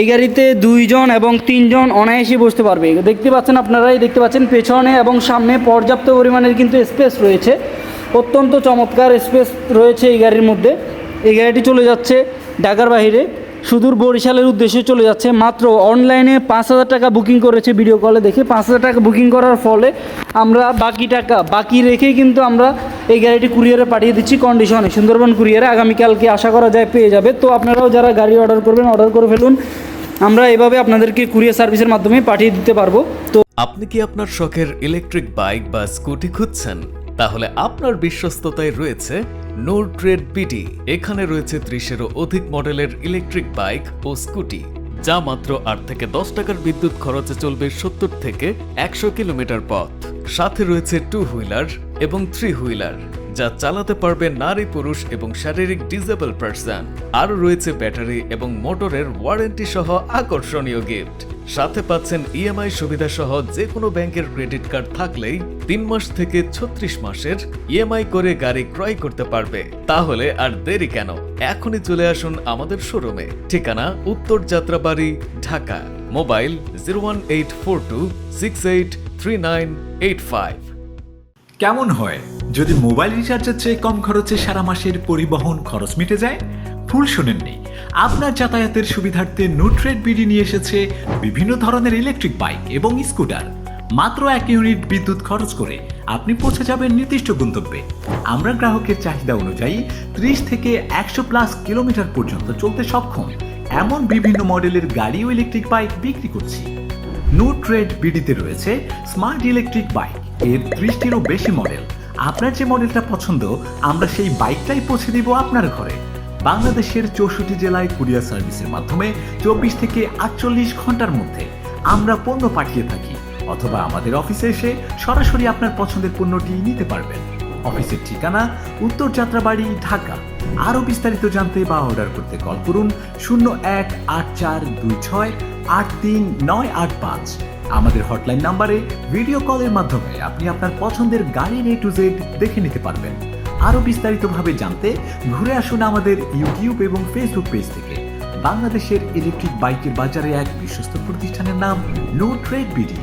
এই গাড়িতে 2 জন এবং 3 জন অনায়াসে বসতে পারবে। দেখতে পাচ্ছেন, আপনারাই দেখতে পাচ্ছেন পেছনে এবং সামনে পর্যাপ্ত পরিমাণের কিন্তু স্পেস রয়েছে। অত্যন্ত চমৎকার স্পেস রয়েছে এই গাড়ির মধ্যে। এই গাড়িটি চলে যাচ্ছে ঢাকার বাইরে, সুদূর বরিশালের উদ্দেশ্যে চলে যাচ্ছে। মাত্র অনলাইনে 5,000 টাকা বুকিং করেছে, ভিডিও কলে দেখে 5,000 টাকা বুকিং করার ফলে আমরা বাকি টাকা বাকি রেখেই কিন্তু আমরা এই গাড়িটি কুরিয়ারে পাঠিয়ে দিচ্ছি কন্ডিশনে, সুন্দরবন কুরিয়ারে। আগামীকালকে আশা করা যায় পেয়ে যাবে। তো আপনারাও যারা গাড়ি অর্ডার করবেন অর্ডার করে ফেলুন, আমরা এভাবে আপনাদেরকে কুরিয়ার সার্ভিসের মাধ্যমে পাঠিয়ে দিতে পারবো। তো আপনি কি আপনার শখের ইলেকট্রিক বাইক বা স্কুটি খুঁজছেন? তাহলে আপনার বিশ্বস্ততায় রয়েছে নূর ট্রেড বিডি। এখানে রয়েছে 30-এরও অধিক মডেলের ইলেকট্রিক বাইক ও স্কুটি, যা মাত্র 8 থেকে 10 টাকার বিদ্যুৎ খরচে চলবে 70 থেকে 100 কিলোমিটার পথ। সাথে রয়েছে 2 হুইলার এবং 3 হুইলার, যা চালাতে পারবে নারী, পুরুষ এবং শারীরিক ডিসেবল পারসন। আরও রয়েছে ব্যাটারি এবং মোটরের ওয়ারেন্টি সহ আকর্ষণীয় গিফট। সাথে পাচ্ছেন ইএমআই সুবিধা সহ যে কোনো ব্যাংকের ক্রেডিট কার্ড থাকলেই 3 মাস থেকে 36 মাসের ইএমআই করে গাড়ি ক্রয় করতে পারবে। তাহলে আর দেরি কেন, এখনই চলে আসুন আমাদের শোরুমে। ঠিকানা উত্তর যাত্রাবাড়ি, ঢাকা। মোবাইল 01842683985। কেমন হয় যদি মোবাইল রিচার্জের চেয়ে কম খরচে সারা মাসের পরিবহন খরচ মিটে যায়? ভুল শোনেননি, আপনার যাতায়াতের সুবিধার্থে নূর ট্রেড বিডি নিয়ে এসেছে বিভিন্ন ধরনের ইলেকট্রিক বাইক এবং স্কুটার। মাত্র 1 ইউনিট বিদ্যুৎ খরচ করে আপনি পৌঁছে যাবেন নির্দিষ্ট গন্তব্যে। আমরা গ্রাহকের চাহিদা অনুযায়ী 30 থেকে 100+ কিলোমিটার পর্যন্ত চলতে সক্ষম এমন বিভিন্ন মডেলের গাড়ি ও ইলেকট্রিক বাইক বিক্রি করছি। নূর ট্রেড বিডিতে রয়েছে স্মার্ট ইলেকট্রিক বাইক, এর 30টিরও বেশি মডেল। আপনার যে মডেলটা পছন্দ, আমরা সেই বাইকটাই পৌঁছে দিব আপনার ঘরে। বাংলাদেশের 64 জেলায় কুরিয়ার সার্ভিসের মাধ্যমে 24 থেকে 48 ঘন্টার মধ্যে আমরা পণ্য পাঠিয়ে থাকি, অথবা আমাদের অফিসে এসে সরাসরি আপনার পছন্দের পণ্যটি নিতে পারবেন। অফিসের ঠিকানা উত্তর যাত্রাবাড়ি, ঢাকা। আরও বিস্তারিত জানতে বা অর্ডার করতে কল করুন 018426839885। আমাদের হটলাইন নাম্বারে ভিডিও কলের মাধ্যমে আপনি আপনার পছন্দের গাড়ির A to Z দেখে নিতে পারবেন। আরও বিস্তারিতভাবে জানতে ঘুরে আসুন আমাদের ইউটিউব এবং ফেসবুক পেজ থেকে। বাংলাদেশের ইলেকট্রিক বাইকের বাজারে এক বিশ্বস্ত প্রতিষ্ঠানের নাম নূর ট্রেড বিডি।